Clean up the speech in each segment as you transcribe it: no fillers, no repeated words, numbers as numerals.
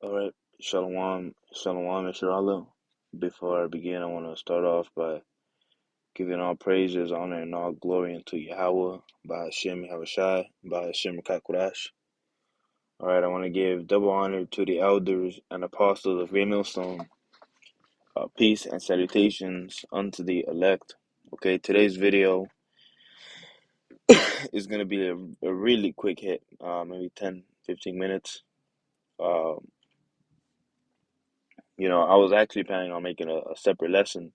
All right, Shalom, Shalom, and Shalom. Before I begin, I want to start off by giving all praises, honor, and all glory unto Yahweh, by Hashem Yahushai, by Hashem Kakurash. All right, I want to give double honor to the elders and apostles of Great Millstone, peace and salutations unto the elect. Okay, today's video is going to be a really quick hit, maybe 10, 15 minutes. Uh, I was actually planning on making a separate lesson.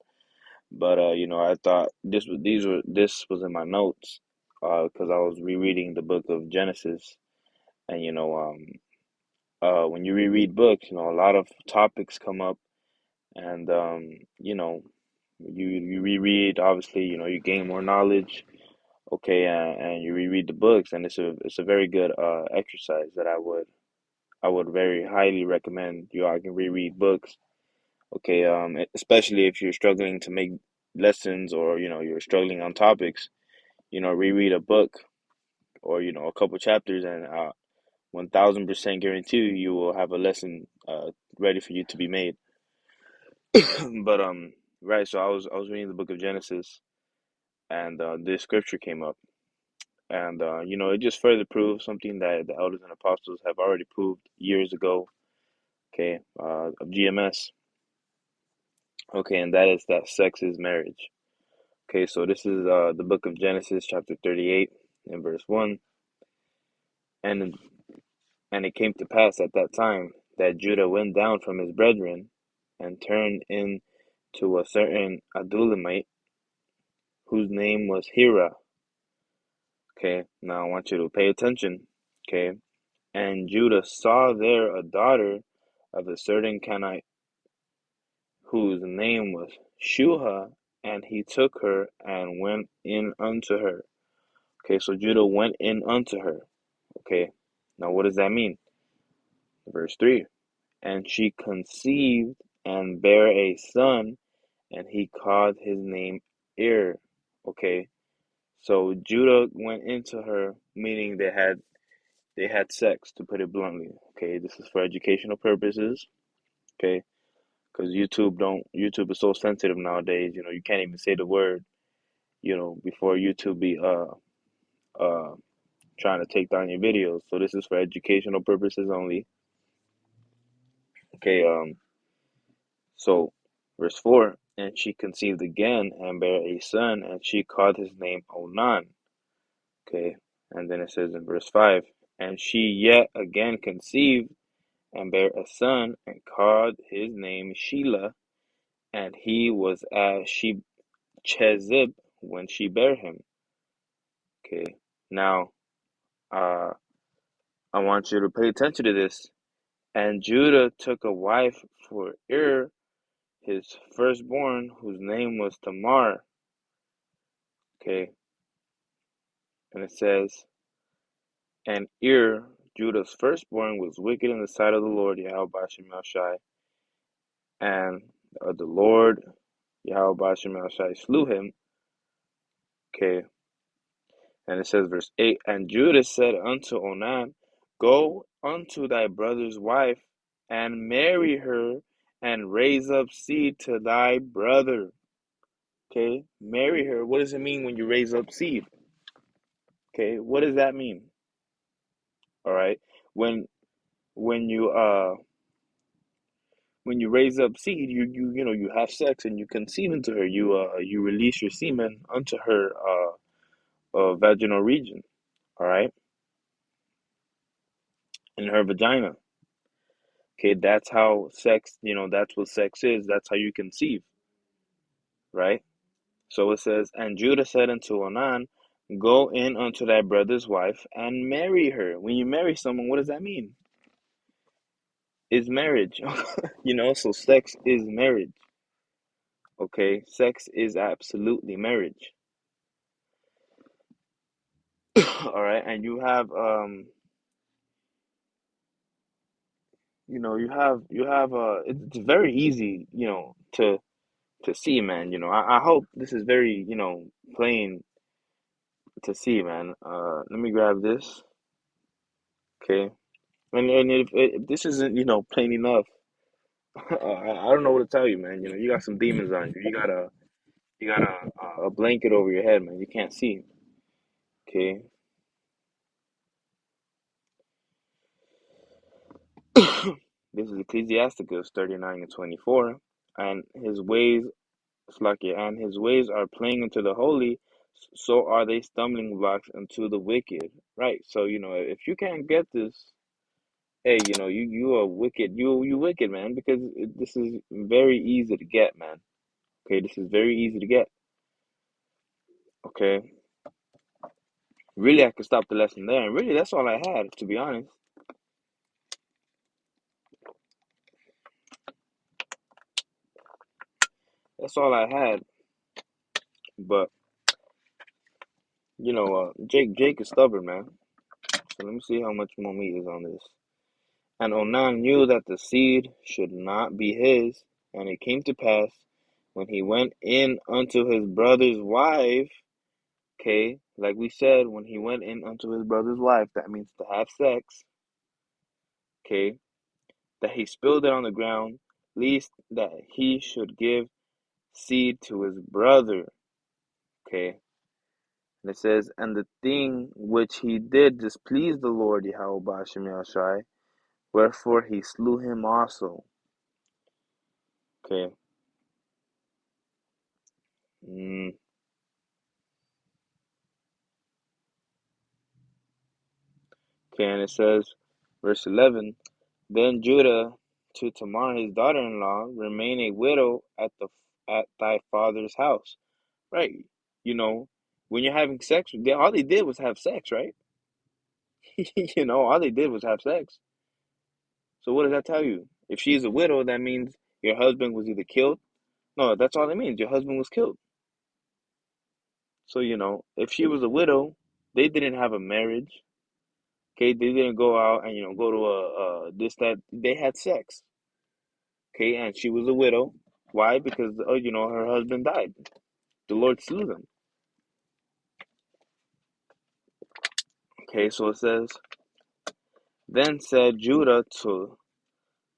But I thought this was in my notes because I was rereading the book of Genesis, and when you reread books, a lot of topics come up, and you reread. Obviously, you gain more knowledge. Okay, and you reread the books, and it's a very good exercise that I would very highly recommend. I can reread books. Okay, especially if you're struggling to make lessons, or you're struggling on topics, reread a book, or a couple chapters, and 1000% guarantee you will have a lesson ready for you to be made. But right, so I was reading the book of Genesis, and this scripture came up, and it just further proves something that the elders and apostles have already proved years ago. Okay, of GMS. Okay, and that is that sex is marriage. Okay, so this is the book of Genesis, chapter 38, and verse 1. And And it came to pass at that time that Judah went down from his brethren and turned in to a certain Adullamite whose name was Hira. Okay, now I want you to pay attention. Okay, and Judah saw there a daughter of a certain Canaanite whose name was Shuha, and he took her and went in unto her. Okay, so Judah went in unto her. Okay, now what does that mean? Verse 3. And she conceived and bare a son, and he called his name Ir. Okay, so Judah went into her, meaning they had sex, to put it bluntly. Okay, this is for educational purposes. Okay, because YouTube is so sensitive nowadays. You can't even say the word. Before YouTube be uh trying to take down your videos. So this is for educational purposes only. Okay, so, verse 4, and she conceived again and bare a son, and she called his name Onan. Okay, and then it says in verse 5, and she yet again conceived and bare a son, and called his name Shelah, and he was as she Chezib when she bare him. Okay, now uh, I want you to pay attention to this. And Judah took a wife for Ir, his firstborn, whose name was Tamar. Okay, and it says, and Ir, Judah's firstborn, was wicked in the sight of the Lord Yahweh Bashem Shai, and the Lord Yahweh Bashem Shai slew him. Okay, and it says, verse 8, and Judah said unto Onan, go unto thy brother's wife, and marry her, and raise up seed to thy brother. Okay, marry her. What does it mean when you raise up seed? Okay, what does that mean? All right, when when you uh when you raise up seed, you have sex and you conceive into her. You release your semen unto her vaginal region. All right, in her vagina. Okay, that's how sex. That's what sex is. That's how you conceive. Right. So it says, and Judah said unto Onan, go in unto thy brother's wife and marry her. When you marry someone, what does that mean? Is marriage. So sex is marriage. Okay, sex is absolutely marriage. All right, and you have it's very easy, to see, man. I hope this is very, plain to see, man. Let me grab this. Okay, And if this isn't, plain enough, I don't know what to tell you, man. You got some demons on you. You got a blanket over your head, man. You can't see. Okay. This is Ecclesiasticus 39 and 24. And his ways, Slakia, and his ways are playing into the holy, so are they stumbling blocks unto the wicked. Right. So, if you can't get this, hey, you are wicked. You wicked, man, because this is very easy to get, man. Okay, this is very easy to get. Okay. Really, I could stop the lesson there. And really, that's all I had, to be honest. That's all I had. But, Jake is stubborn, man. So let me see how much more meat is on this. And Onan knew that the seed should not be his. And it came to pass when he went in unto his brother's wife. Okay, like we said, when he went in unto his brother's wife, that means to have sex. Okay, that he spilled it on the ground, lest that he should give seed to his brother. Okay, and it says, and the thing which he did displeased the Lord Yahweh Ba'ashem Yahshai, wherefore he slew him also. Okay. Mm. Okay, and it says, verse 11, then Judah to Tamar his daughter-in-law remain a widow at thy father's house. Right. When you're having sex, all they did was have sex, right? All they did was have sex. So what does that tell you? If she's a widow, that means your husband was either killed. No, that's all it means. Your husband was killed. So, if she was a widow, they didn't have a marriage. Okay, they didn't go out and, go to this, that. They had sex. Okay, and she was a widow. Why? Because, her husband died. The Lord slew them. Okay, so it says, then said Judah to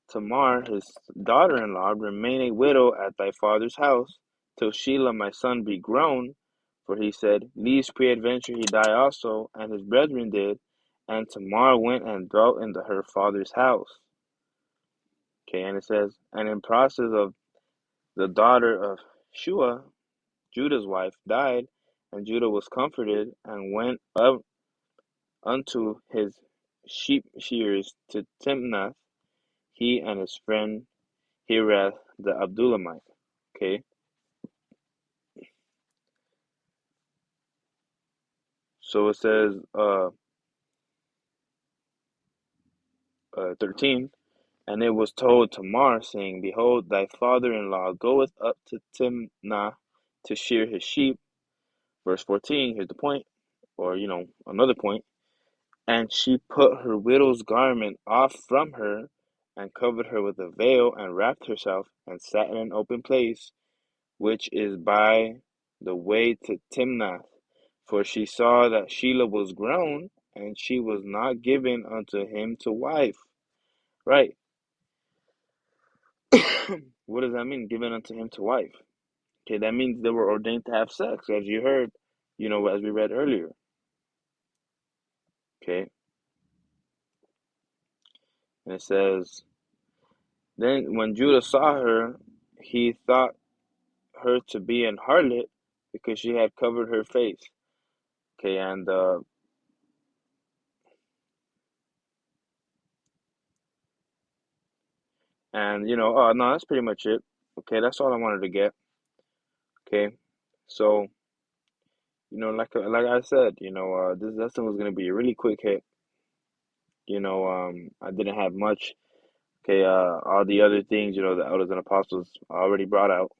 Tamar, his daughter-in-law, remain a widow at thy father's house, till Shelah my son be grown. For he said, lest peradventure he die also, and his brethren did. And Tamar went and dwelt in her father's house. Okay, and it says, and in process of the daughter of Shua, Judah's wife, died, and Judah was comforted, and went up unto his sheep shearers to Timnath, he and his friend Hirath the Abdullamite. Okay, so it says, 13, and it was told Tamar, saying, behold, thy father-in-law goeth up to Timnah to shear his sheep. Verse 14, here's the point, or, another point. And she put her widow's garment off from her, and covered her with a veil, and wrapped herself, and sat in an open place, which is by the way to Timnath. For she saw that Shelah was grown, and she was not given unto him to wife. Right. What does that mean? Given unto him to wife. Okay, that means they were ordained to have sex, as you heard, as we read earlier. Okay, and it says, then when Judah saw her, he thought her to be an harlot, because she had covered her face. Okay, oh no, that's pretty much it. Okay, that's all I wanted to get. Okay, so like I said, this lesson was gonna be a really quick hit. I didn't have much. Okay, all the other things, the elders and apostles already brought out.